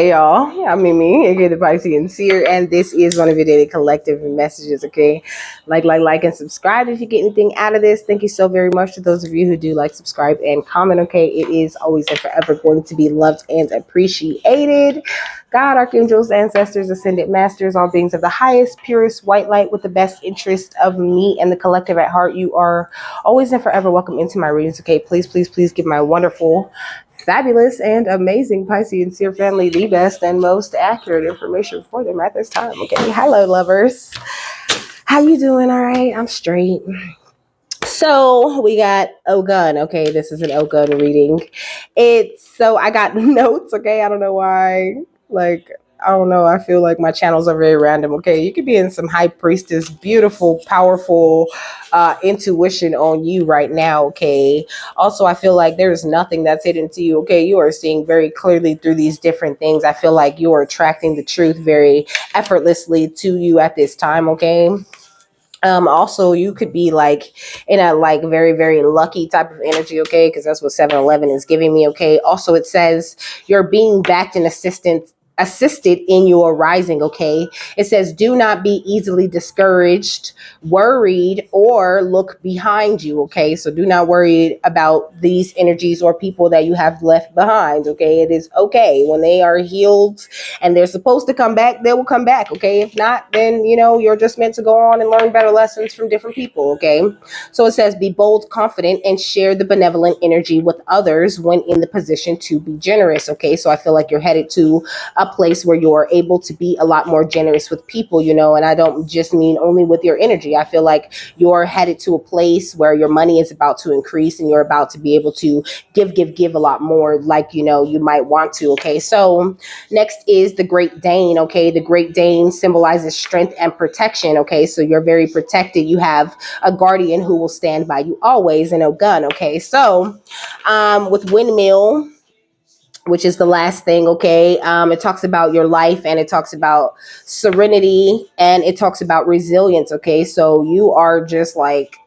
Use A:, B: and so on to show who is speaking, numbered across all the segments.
A: Hey y'all, I'm Mimi, aka the Piscean Seer, and this is one of your daily collective messages, okay? Like, and subscribe if you get anything out of this. Thank you so very much to those of you who do like, subscribe, and comment, okay? It is always and forever going to be loved and appreciated. God, archangels, ancestors, ascended masters, all beings of the highest, purest white light with the best interest of me and the collective at heart. You are always and forever welcome into my readings, okay? Please give my wonderful, fabulous, and amazing Piscean Seer family the best and most accurate information for them at this time, okay? Hello, lovers. How you doing? All right, I'm straight. So we got Ogun. Okay, this is an Ogun reading. I got notes. Okay, I don't know why. I don't know. I feel like my channels are very random. Okay, you could be in some high priestess, beautiful, powerful intuition on you right now. Okay. Also, I feel like there's nothing that's hidden to you. Okay, you are seeing very clearly through these different things. I feel like you are attracting the truth very effortlessly to you at this time. Okay. Also, you could be like in a like very lucky type of energy, okay, because that's what 7-Eleven is giving me, okay. Also, it says you're being backed and assisted in your rising, okay. It says do not be easily discouraged, worried, or look behind you, okay. So do not worry about these energies or people that you have left behind, okay. It is okay when they are healed and they're supposed to come back, they will come back, okay. If not, then you're just meant to go on and learn better lessons from different people, okay. So it says be bold, confident, and share the benevolent energy with others when in the position to be generous, okay. So I feel like you're headed to a place where you're able to be a lot more generous with people, and I don't just mean only with your energy. I feel like you're headed to a place where your money is about to increase and you're about to be able to give a lot more, like you might want to, okay. So next is the Great Dane, okay. The Great Dane symbolizes strength and protection, okay. So you're very protected. You have a guardian who will stand by you always, and a gun, okay. So with Windmill, which is the last thing, okay. It talks about your life, and it talks about serenity, and it talks about resilience, okay. So you are just like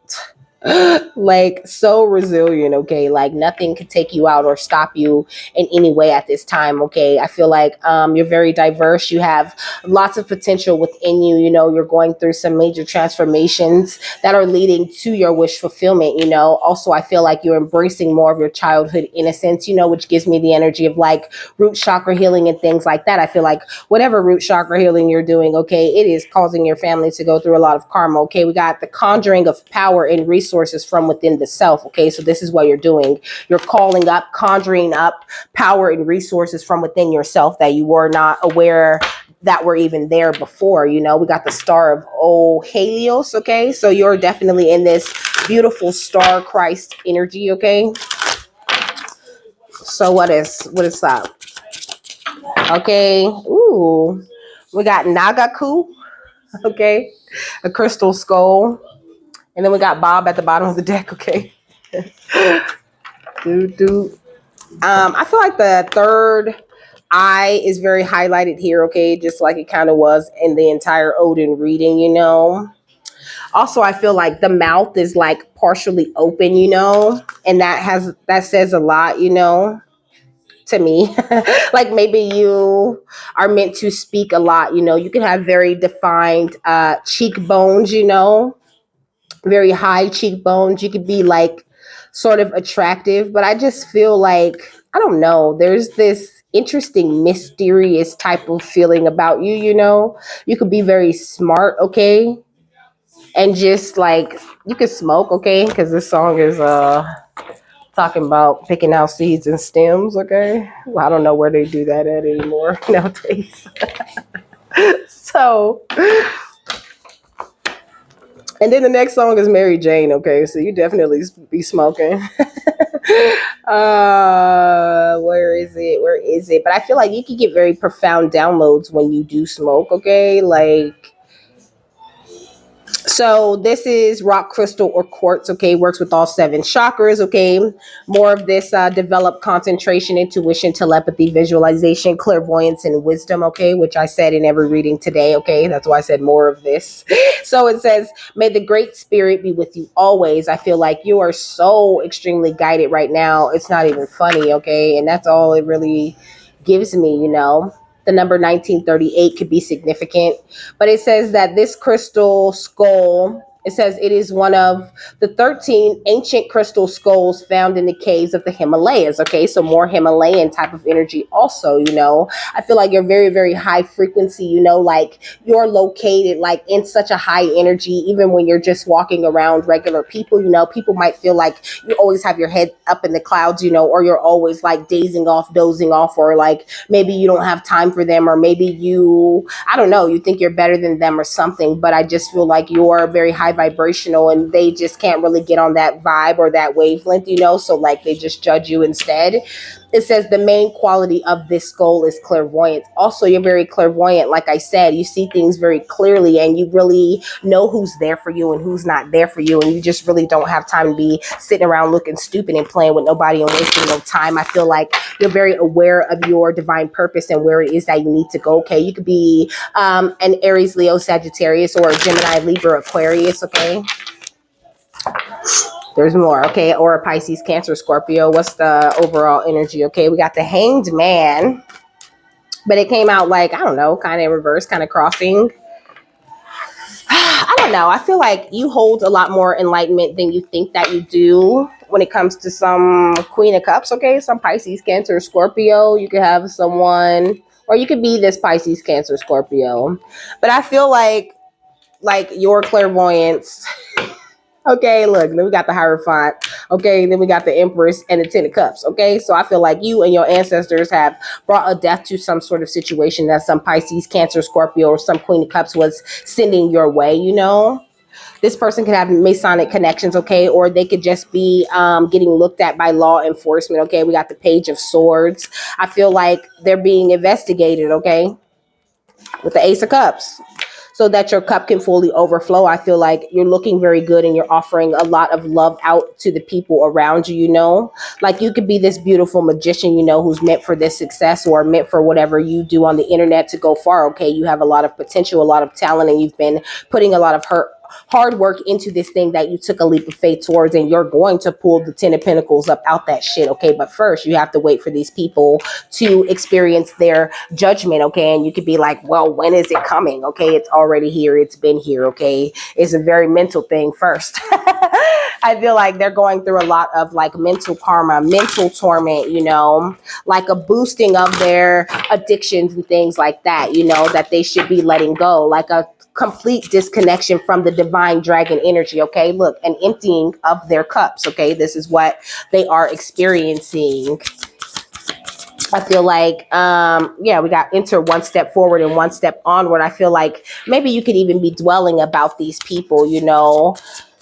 A: so resilient, okay. Like nothing could take you out or stop you in any way at this time, okay. I feel like you're very diverse. You have lots of potential within you. You're going through some major transformations that are leading to your wish fulfillment. Also, I feel like you're embracing more of your childhood innocence, which gives me the energy of like root chakra healing and things like that. I feel like whatever root chakra healing you're doing, okay, it is causing your family to go through a lot of karma, okay. We got the conjuring of power and resources from within the self, okay. So this is what you're doing. You're calling up, conjuring up power and resources from within yourself that you were not aware that were even there before. We got the star of Helios, okay. So you're definitely in this beautiful star Christ energy, okay. So what is that? Okay. Ooh, we got Nagaku, okay, a crystal skull. And then we got Bob at the bottom of the deck, okay? I feel like the third eye is very highlighted here, okay? Just like it kind of was in the entire Odin reading, Also, I feel like the mouth is like partially open, and that says a lot, to me. Like maybe you are meant to speak a lot, You can have very defined cheekbones, very high cheekbones. You could be like sort of attractive, but I just feel like, I don't know, there's this interesting, mysterious type of feeling about you, You could be very smart, okay? And just like you could smoke, okay? Because this song is talking about picking out seeds and stems, okay? Well, I don't know where they do that at anymore nowadays. So and then the next song is Mary Jane, okay? So you definitely be smoking. Where is it? Where is it? But I feel like you can get very profound downloads when you do smoke, okay? So this is rock crystal or quartz, okay? Works with all 7 chakras, okay? More of this developed concentration, intuition, telepathy, visualization, clairvoyance, and wisdom, okay? Which I said in every reading today, okay? That's why I said more of this. So it says, may the great spirit be with you always. I feel like you are so extremely guided right now. It's not even funny, okay? And that's all it really gives me, The number 1938 could be significant. But it says that this crystal skull, it says it is one of the 13 ancient crystal skulls found in the caves of the Himalayas. Okay, so more Himalayan type of energy also, I feel like you're very, very high frequency, like you're located like in such a high energy, even when you're just walking around regular people, people might feel like you always have your head up in the clouds, or you're always like dozing off, or like maybe you don't have time for them, or maybe I don't know, you think you're better than them or something. But I just feel like you're very high vibrational and they just can't really get on that vibe or that wavelength, so like they just judge you instead. It says the main quality of this skull is clairvoyance. Also, you're very clairvoyant. Like I said, you see things very clearly and you really know who's there for you and who's not there for you. And you just really don't have time to be sitting around looking stupid and playing with nobody and wasting no time. I feel like you're very aware of your divine purpose and where it is that you need to go. Okay, you could be an Aries, Leo, Sagittarius, or a Gemini, Libra, Aquarius. Okay. There's more, okay? Or a Pisces, Cancer, Scorpio. What's the overall energy? Okay, we got the Hanged Man, but it came out like, I don't know, kind of in reverse, kind of crossing. I don't know. I feel like you hold a lot more enlightenment than you think that you do when it comes to some Queen of Cups, okay? Some Pisces, Cancer, Scorpio. You could have someone, or you could be this Pisces, Cancer, Scorpio. But I feel like your clairvoyance... Okay, look, then we got the Hierophant. Okay, then we got the Empress and the Ten of Cups. Okay, so I feel like you and your ancestors have brought a death to some sort of situation that some Pisces, Cancer, Scorpio, or some Queen of Cups was sending your way, This person could have Masonic connections, okay, or they could just be getting looked at by law enforcement, okay? We got the Page of Swords. I feel like they're being investigated, okay, with the Ace of Cups, so that your cup can fully overflow. I feel like you're looking very good and you're offering a lot of love out to the people around you, Like you could be this beautiful magician, who's meant for this success or meant for whatever you do on the internet to go far, okay? You have a lot of potential, a lot of talent, and you've been putting a lot of hard work into this thing that you took a leap of faith towards, and you're going to pull the 10 of Pentacles up out that shit, okay? But first, you have to wait for these people to experience their judgment, okay? And you could be like, well, when is it coming? Okay, it's already here. It's been here, okay? It's a very mental thing first. I feel like they're going through a lot of like mental karma, mental torment, like a boosting of their addictions and things like that, that they should be letting go, like a complete disconnection from the divine dragon energy, okay? Look, an emptying of their cups, okay? This is what they are experiencing. I feel like, we got enter one step forward and one step onward. I feel like maybe you could even be dwelling about these people,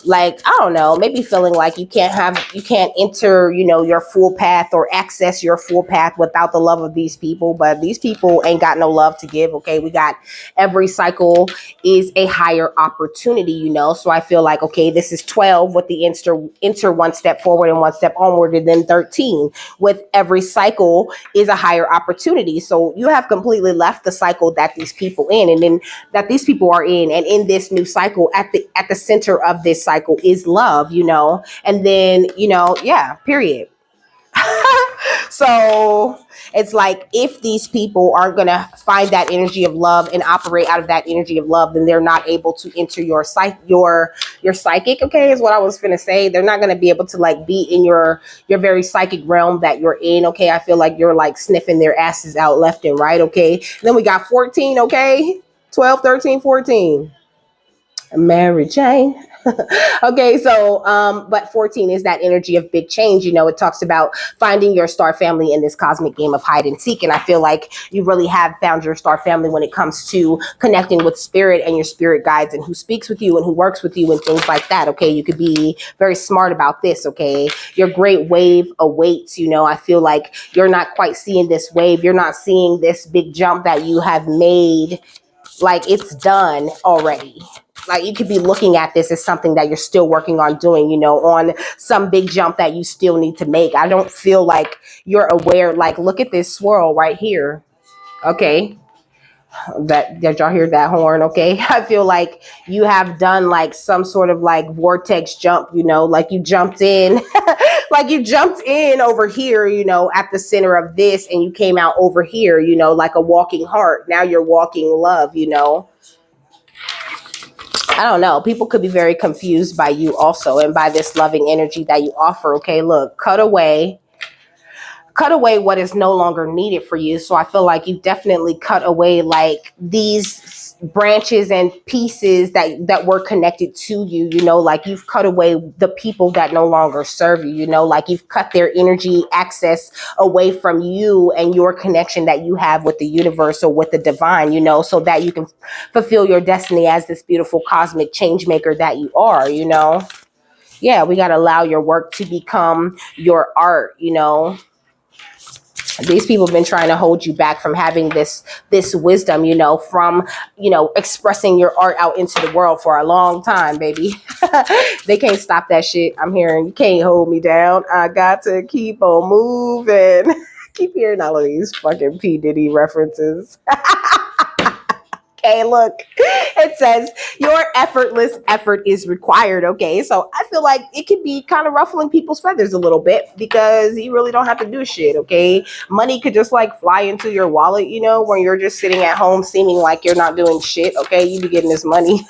A: like, I don't know, maybe feeling like you can't enter, your full path or access your full path without the love of these people. But these people ain't got no love to give, okay? We got every cycle is a higher opportunity, So I feel like, okay, this is 12 with the enter one step forward and one step onward, and then 13 with every cycle is a higher opportunity. So you have completely left the cycle that these people in, and then that these people are in, and in this new cycle, at the center of this cycle is love, and then, period. So it's like, if these people aren't going to find that energy of love and operate out of that energy of love, then they're not able to enter your psychic, okay, is what I was going to say. They're not going to be able to like be in your very psychic realm that you're in, okay? I feel like you're like sniffing their asses out left and right, okay? And then we got 14, okay? 12, 13, 14. Mary Jane. Okay, so but 14 is that energy of big change. It talks about finding your star family in this cosmic game of hide and seek, and I feel like you really have found your star family when it comes to connecting with spirit and your spirit guides, and who speaks with you and who works with you and things like that. Okay, you could be very smart about this. Okay, your great wave awaits. I feel like you're not quite seeing this wave. You're not seeing this big jump that you have made, like it's done already. Like you could be looking at this as something that you're still working on doing, on some big jump that you still need to make. I don't feel like you're aware. Like, look at this swirl right here. Okay. Did y'all hear that horn? Okay. I feel like you have done like some sort of like vortex jump, like you jumped in Like you jumped in over here, you know, at the center of this, and you came out over here, you know, like a walking heart. Now you're walking love, you know. I don't know. People could be very confused by you also and by this loving energy that you offer. Okay, look, cut away what is no longer needed for you. So I feel like you definitely cut away like these branches and pieces that were connected to you, you know, like you've cut away the people that no longer serve you, you know, like you've cut their energy access away from you and your connection that you have with the universe or with the divine, you know, so that you can fulfill your destiny as this beautiful cosmic change maker that you are, you know. Yeah, we got to allow your work to become your art, you know. These people have been trying to hold you back from having this wisdom, you know, from, you know, expressing your art out into the world for a long time, baby. They can't stop that shit. I'm hearing, you can't hold me down. I got to keep on moving. Keep hearing all of these fucking P. Diddy references. Okay, look, it says your effortless effort is required. Okay, so I feel like it can be kind of ruffling people's feathers a little bit because you really don't have to do shit. Okay, money could just like fly into your wallet, you know, when you're just sitting at home seeming like you're not doing shit. Okay, you be getting this money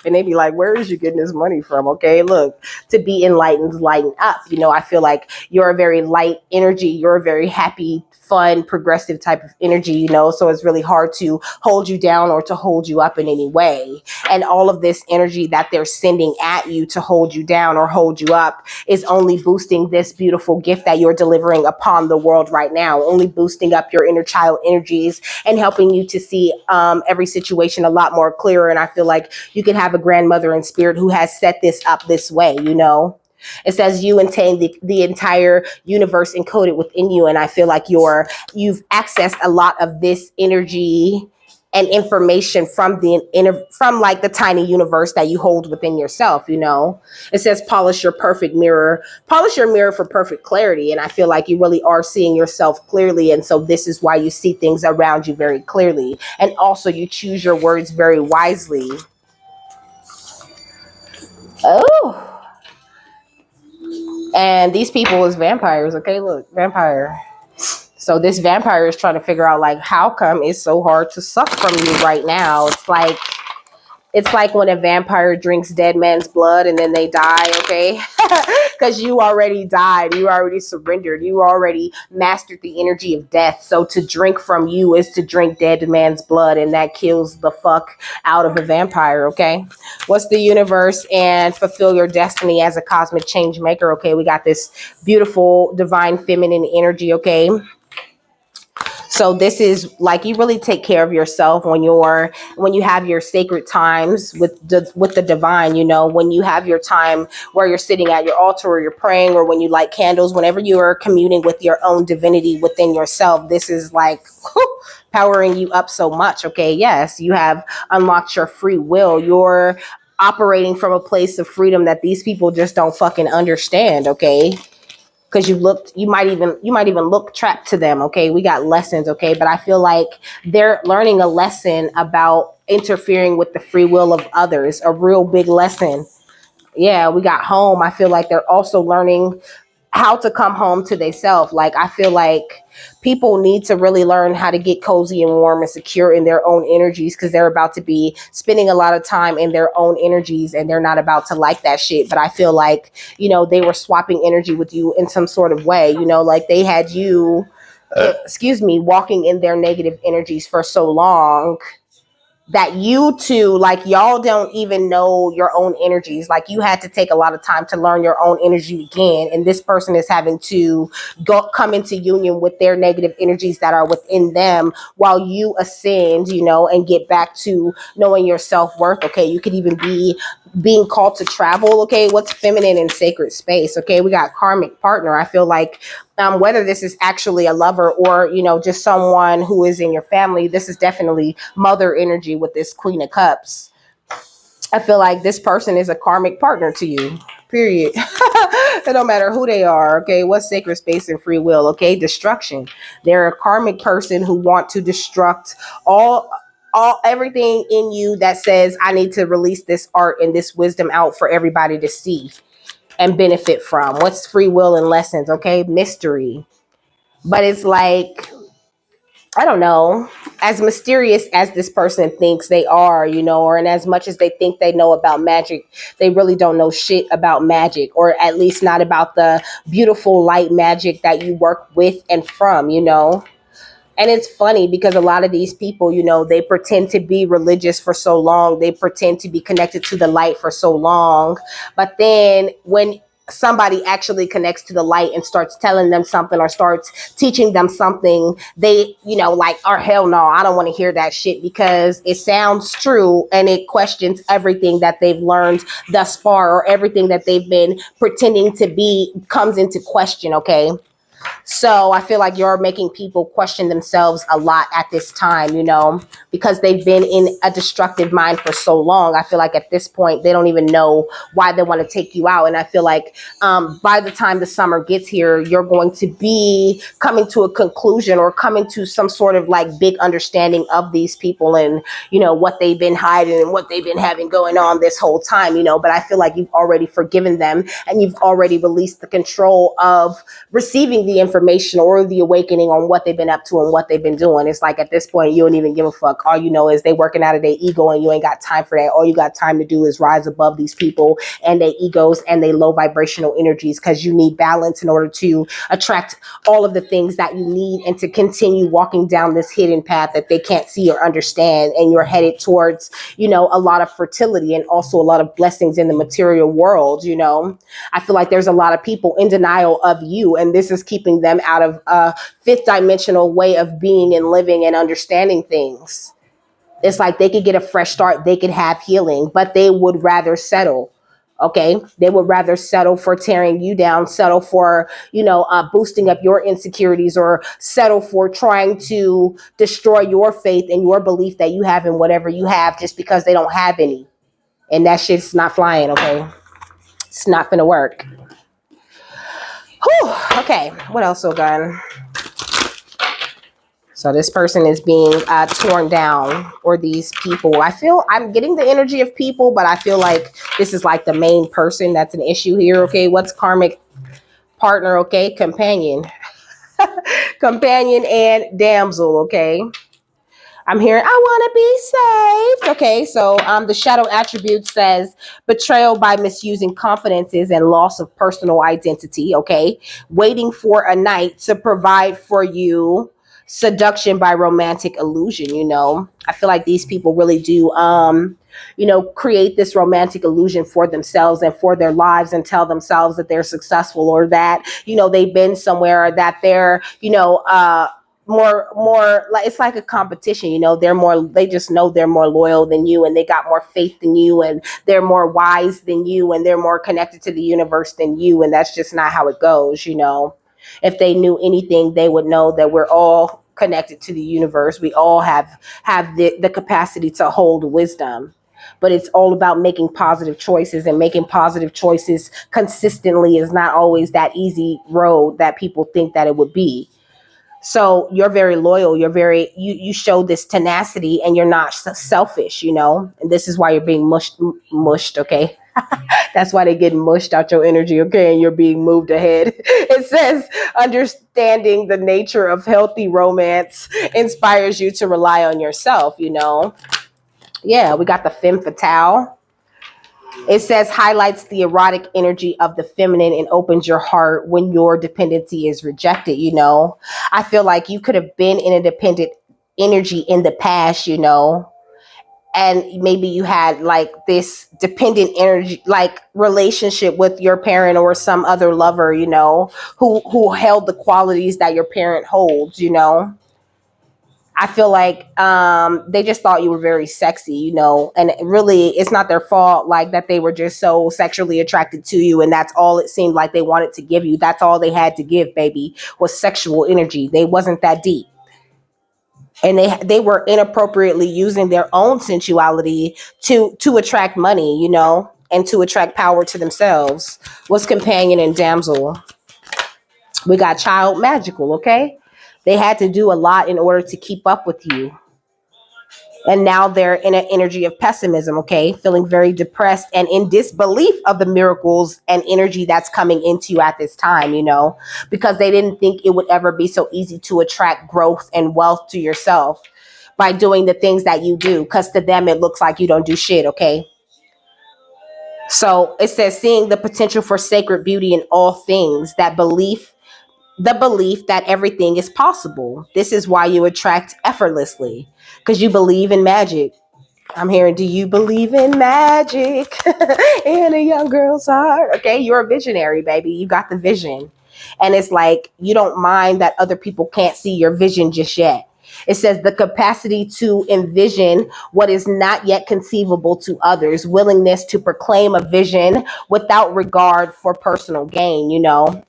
A: and they be like, where is you getting this money from? Okay, look, to be enlightened, lighten up. You know, I feel like you're a very light energy. You're a very happy, fun, progressive type of energy, you know, so it's really hard to hold you down or to hold you up in any way. And all of this energy that they're sending at you to hold you down or hold you up is only boosting this beautiful gift that you're delivering upon the world right now, only boosting up your inner child energies and helping you to see every situation a lot more clearer. And I feel like you can have a grandmother in spirit who has set this up this way, you know. It says you attain the entire universe encoded within you. And I feel like you've accessed a lot of this energy and information from from like the tiny universe that you hold within yourself, you know. It says polish your mirror for perfect clarity. And I feel like you really are seeing yourself clearly. And so this is why you see things around you very clearly. And also you choose your words very wisely. Oh. And these people is vampires. Okay, look, vampire. So this vampire is trying to figure out like how come it's so hard to suck from you right now. It's like when a vampire drinks dead man's blood and then they die, okay? Because you already died. You already surrendered. You already mastered the energy of death. So to drink from you is to drink dead man's blood, and that kills the fuck out of a vampire, okay? What's the universe and fulfill your destiny as a cosmic change maker, okay? We got this beautiful divine feminine energy, okay? So this is like you really take care of yourself when you have your sacred times with the divine, you know, when you have your time where you're sitting at your altar or you're praying or when you light candles, whenever you are communing with your own divinity within yourself, this is like powering you up so much. Okay, yes, you have unlocked your free will. You're operating from a place of freedom that these people just don't fucking understand. Okay, because you might even look trapped to them. Okay, we got lessons. Okay, but I feel like they're learning a lesson about interfering with the free will of others, a real big lesson. Yeah, we got home. I feel like they're also learning how to come home to themselves. Like I feel like people need to really learn how to get cozy and warm and secure in their own energies, because they're about to be spending a lot of time in their own energies and they're not about to like that shit. But I feel like, you know, they were swapping energy with you in some sort of way, you know, like they had you walking in their negative energies for so long that you two, like y'all don't even know your own energies. Like you had to take a lot of time to learn your own energy again. And this person is having to come into union with their negative energies that are within them while you ascend, you know, and get back to knowing your self-worth. Okay. You could even be being called to travel. Okay. What's feminine in sacred space? Okay. We got karmic partner. I feel like whether this is actually a lover or, you know, just someone who is in your family, this is definitely mother energy with this Queen of Cups. I feel like this person is a karmic partner to you, period. It don't matter who they are, okay? What's sacred space and free will, okay? Destruction. They're a karmic person who want to destruct everything in you that says, I need to release this art and this wisdom out for everybody to see. and benefit from? What's free will and lessons? Okay, mystery. But it's like, I don't know, as mysterious as this person thinks they are, or and as much as they think they know about magic, they really don't know shit about magic, or at least not about the beautiful light magic that you work with and from. And it's funny because a lot of these people, they pretend to be religious for so long. They pretend to be connected to the light for so long. But then when somebody actually connects to the light and starts telling them something or starts teaching them something, they, like, oh, hell no, I don't want to hear that shit because it sounds true and it questions everything that they've learned thus far, or everything that they've been pretending to be comes into question. Okay. So I feel like you're making people question themselves a lot at this time, because they've been in a destructive mind for so long. I feel like at this point, they don't even know why they want to take you out. And I feel like by the time the summer gets here, you're going to be coming to a conclusion or coming to some sort of like big understanding of these people and, what they've been hiding and what they've been having going on this whole time, but I feel like you've already forgiven them and you've already released the control of receiving the information or the awakening on what they've been up to and what they've been doing. It's like at this point, you don't even give a fuck. All you know is they working out of their ego and you ain't got time for that. All you got time to do is rise above these people and their egos and their low vibrational energies, because you need balance in order to attract all of the things that you need and to continue walking down this hidden path that they can't see or understand. And you're headed towards, a lot of fertility and also a lot of blessings in the material world. I feel like there's a lot of people in denial of you, and this is keeping them out of a fifth dimensional way of being and living and understanding things. It's like they could get a fresh start, they could have healing, but they would rather settle. Okay, they would rather settle for tearing you down, settle for, boosting up your insecurities, or settle for trying to destroy your faith and your belief that you have in whatever you have just because they don't have any. And that shit's not flying, okay? It's not gonna work. Whew, okay, what else, Ogun? So this person is being torn down, or these people. I'm getting the energy of people, but I feel like this is like the main person that's an issue here. Okay, what's karmic partner? Okay, companion, companion and damsel. Okay. I'm hearing, I want to be saved. Okay, so the shadow attribute says betrayal by misusing confidences and loss of personal identity. Okay, waiting for a knight to provide for you, seduction by romantic illusion. I feel like these people really do, create this romantic illusion for themselves and for their lives and tell themselves that they're successful, or that, they've been somewhere, or that they're, more like, it's like a competition. They just know they're more loyal than you, and they got more faith than you, and they're more wise than you, and they're more connected to the universe than you, and that's just not how it goes. If they knew anything, they would know that we're all connected to the universe. We all have the capacity to hold wisdom. But it's all about making positive choices, and making positive choices consistently is not always that easy road that people think that it would be. So you're very loyal. You show this tenacity, and you're not selfish, and this is why you're being mushed. Okay. That's why they get mushed out your energy. Okay. And you're being moved ahead. It says understanding the nature of healthy romance inspires you to rely on yourself. Yeah. We got the femme fatale. It says highlights the erotic energy of the feminine and opens your heart when your dependency is rejected. I feel like you could have been in a dependent energy in the past, and maybe you had like this dependent energy, like relationship with your parent or some other lover, who held the qualities that your parent holds. I feel like they just thought you were very sexy, and really it's not their fault, like that they were just so sexually attracted to you, and that's all it seemed like they wanted to give you. That's all they had to give, baby, was sexual energy. They wasn't that deep. And they were inappropriately using their own sensuality to attract money, and to attract power to themselves. What's companion and damsel? We got child magical, okay? They had to do a lot in order to keep up with you. And now they're in an energy of pessimism, okay, feeling very depressed and in disbelief of the miracles and energy that's coming into you at this time, because they didn't think it would ever be so easy to attract growth and wealth to yourself by doing the things that you do, because to them it looks like you don't do shit, okay. So it says, seeing the potential for sacred beauty in all things, that belief, the belief that everything is possible. This is why you attract effortlessly, because you believe in magic. I'm hearing, do you believe in magic in a young girl's heart? Okay, you're a visionary, baby. You got the vision. And it's like, you don't mind that other people can't see your vision just yet. It says the capacity to envision what is not yet conceivable to others, willingness to proclaim a vision without regard for personal gain,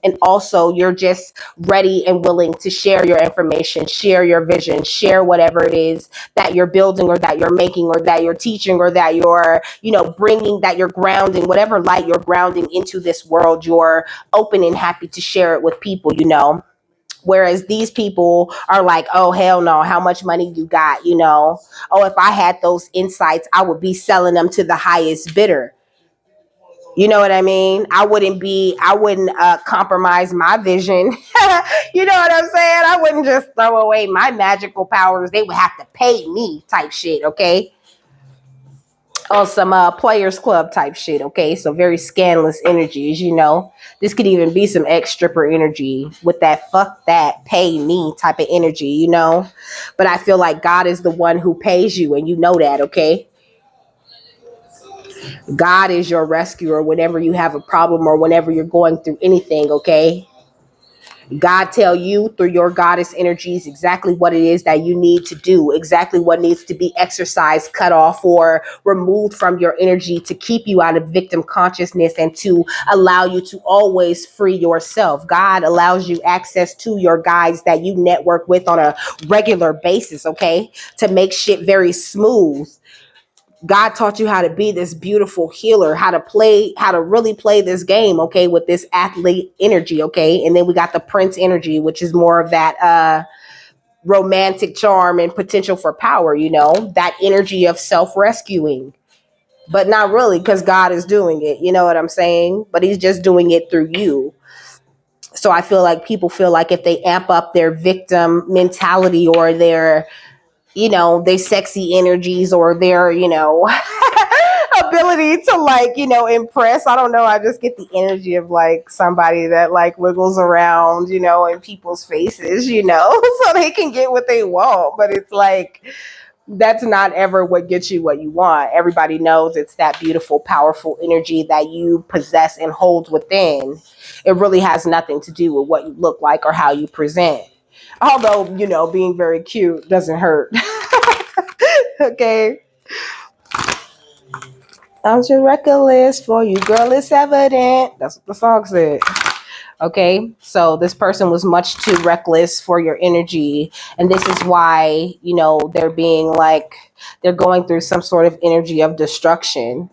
A: and also you're just ready and willing to share your information, share your vision, share whatever it is that you're building or that you're making or that you're teaching or that you're, bringing, that you're grounding, whatever light you're grounding into this world, you're open and happy to share it with people. Whereas these people are like, oh, hell no, how much money you got? Oh, if I had those insights, I would be selling them to the highest bidder. You know what I mean? I wouldn't compromise my vision. You know what I'm saying? I wouldn't just throw away my magical powers. They would have to pay me type shit, okay? On some players club type shit, okay? So very scandalous energies. This could even be some ex stripper energy with that fuck that pay me type of energy. But I feel like God is the one who pays you, and you know that, okay? God is your rescuer whenever you have a problem or whenever you're going through anything, okay? God tell you through your goddess energies exactly what it is that you need to do, exactly what needs to be exercised, cut off, or removed from your energy to keep you out of victim consciousness and to allow you to always free yourself. God allows you access to your guides that you network with on a regular basis, okay, to make shit very smooth. God taught you how to be this beautiful healer, how to really play this game, okay, with this athlete energy, okay? And then we got the prince energy, which is more of that romantic charm and potential for power, that energy of self-rescuing. But not really, because God is doing it, you know what I'm saying? But he's just doing it through you. So I feel like people feel like if they amp up their victim mentality or their they sexy energies or their, ability to like, impress. I don't know. I just get the energy of like somebody that like wiggles around, in people's faces, so they can get what they want. But it's like, that's not ever what gets you what you want. Everybody knows it's that beautiful, powerful energy that you possess and hold within. It really has nothing to do with what you look like or how you present. Although, being very cute doesn't hurt. Okay. I'm too reckless for you, girl. It's evident. That's what the song said. Okay. So this person was much too reckless for your energy. And this is why, they're being like, they're going through some sort of energy of destruction,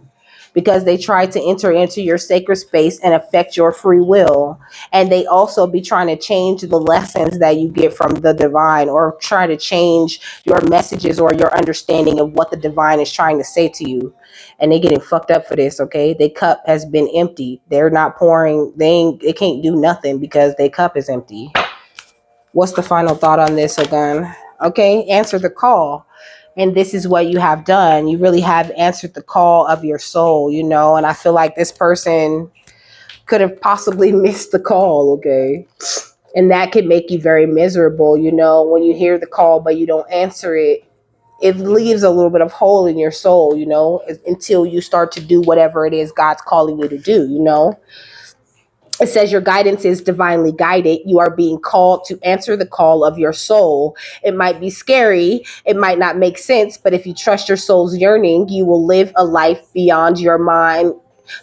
A: because they try to enter into your sacred space and affect your free will. And they also be trying to change the lessons that you get from the divine, or try to change your messages or your understanding of what the divine is trying to say to you. And they getting fucked up for this, okay? Their cup has been emptied. They're not pouring, they can't do nothing because their cup is empty. What's the final thought on this, Ogun? Okay, answer the call. And this is what you have done. You really have answered the call of your soul, and I feel like this person could have possibly missed the call, okay? And that could make you very miserable, when you hear the call but you don't answer it. It leaves a little bit of hole in your soul, until you start to do whatever it is God's calling you to do. It says your guidance is divinely guided. You are being called to answer the call of your soul. It might be scary. It might not make sense, but if you trust your soul's yearning, you will live a life beyond your mind,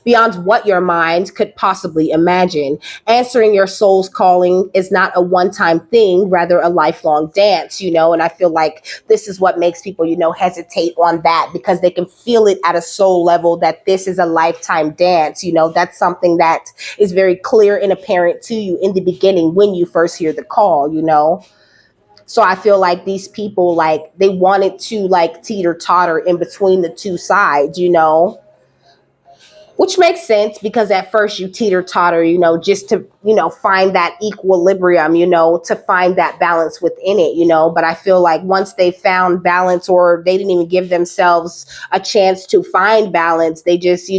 A: beyond what your mind could possibly imagine. Answering your soul's calling is not a one-time thing, rather a lifelong dance, and I feel like this is what makes people, hesitate on that, because they can feel it at a soul level that this is a lifetime dance. That's something that is very clear and apparent to you in the beginning when you first hear the call. So I feel like these people, like, they wanted to like teeter totter in between the two sides, which makes sense because at first you teeter totter, just to, find that equilibrium, to find that balance within it, But I feel like once they found balance, or they didn't even give themselves a chance to find balance, they just,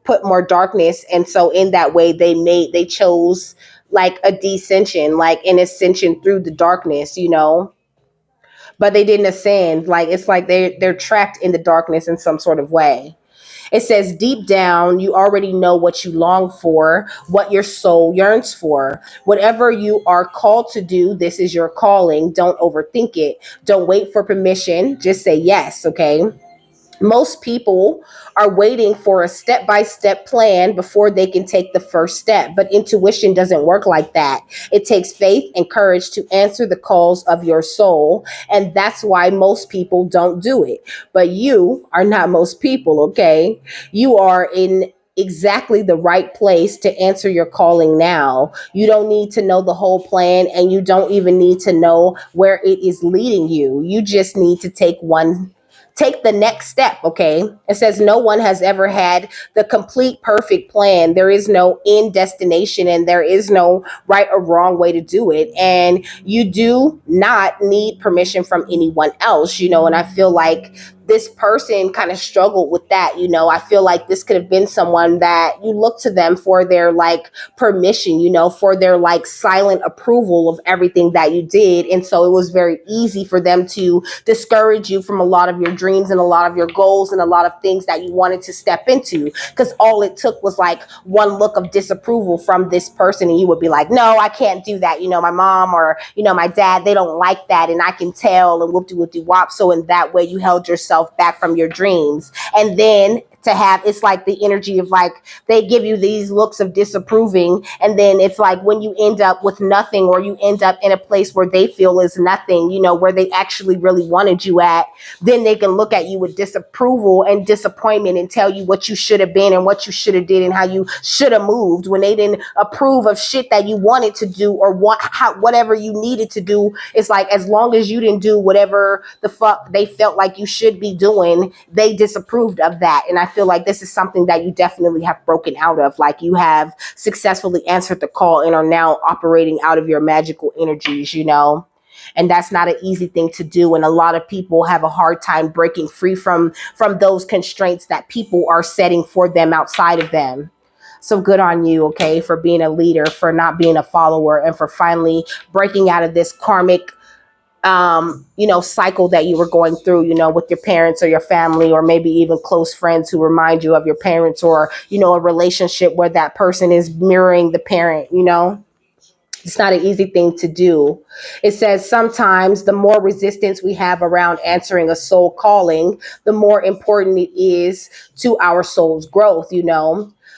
A: put more darkness. And so in that way, they chose like a descension, like an ascension through the darkness, but they didn't ascend. Like, it's like they're trapped in the darkness in some sort of way. It says, deep down, you already know what you long for, what your soul yearns for. Whatever you are called to do, this is your calling. Don't overthink it. Don't wait for permission. Just say yes, okay? Most people are waiting for a step-by-step plan before they can take the first step, but intuition doesn't work like that. It takes faith and courage to answer the calls of your soul, and that's why most people don't do it. But you are not most people, okay? You are in exactly the right place to answer your calling now. You don't need to know the whole plan, and you don't even need to know where it is leading you. You just need to take the next step, okay? It says no one has ever had the complete perfect plan. There is no end destination, and there is no right or wrong way to do it. And you do not need permission from anyone else, and I feel like this person kind of struggled with that. I feel like this could have been someone that you look to them for their like permission, for their like silent approval of everything that you did. And so it was very easy for them to discourage you from a lot of your dreams and a lot of your goals and a lot of things that you wanted to step into, because all it took was like one look of disapproval from this person, and you would be like, no, I can't do that. My mom or, my dad, they don't like that, and I can tell, and whoop-de-whoop-de-wop. So in that way, you held yourself back from your dreams. And then to have, it's like the energy of like, they give you these looks of disapproving, and then it's like when you end up with nothing, or you end up in a place where they feel is nothing, where they actually really wanted you at, then they can look at you with disapproval and disappointment and tell you what you should have been and what you should have did and how you should have moved, when they didn't approve of shit that you wanted to do, or whatever you needed to do. It's like, as long as you didn't do whatever the fuck they felt like you should be doing, they disapproved of that. And I feel like this is something that you definitely have broken out of. Like, you have successfully answered the call and are now operating out of your magical energies, and that's not an easy thing to do. And a lot of people have a hard time breaking free from those constraints that people are setting for them outside of them. So good on you, okay, for being a leader, for not being a follower, and for finally breaking out of this karmic cycle that you were going through, with your parents or your family, or maybe even close friends who remind you of your parents, or, a relationship where that person is mirroring the parent, It's not an easy thing to do. It says sometimes the more resistance we have around answering a soul calling, the more important it is to our soul's growth,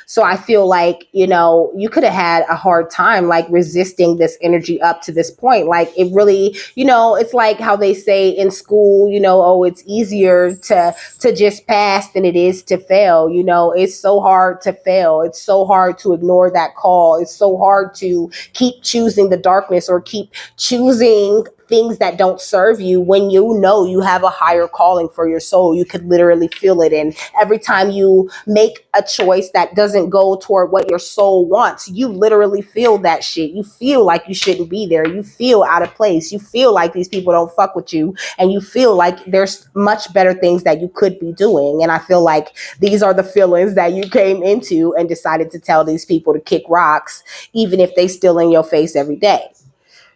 A: So I feel like, you could have had a hard time like resisting this energy up to this point. Like, it really, it's like how they say in school, oh, it's easier to just pass than it is to fail. It's so hard to fail. It's so hard to ignore that call. It's so hard to keep choosing the darkness, or keep choosing things that don't serve you, when you have a higher calling for your soul. You could literally feel it. And every time you make a choice that doesn't go toward what your soul wants, you literally feel that shit. You feel like you shouldn't be there. You feel out of place. You feel like these people don't fuck with you. And you feel like there's much better things that you could be doing. And I feel like these are the feelings that you came into and decided to tell these people to kick rocks, even if they still in your face every day.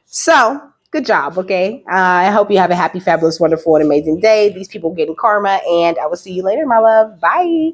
A: So good job, okay? I hope you have a happy, fabulous, wonderful, and amazing day. These people getting karma, and I will see you later, my love. Bye.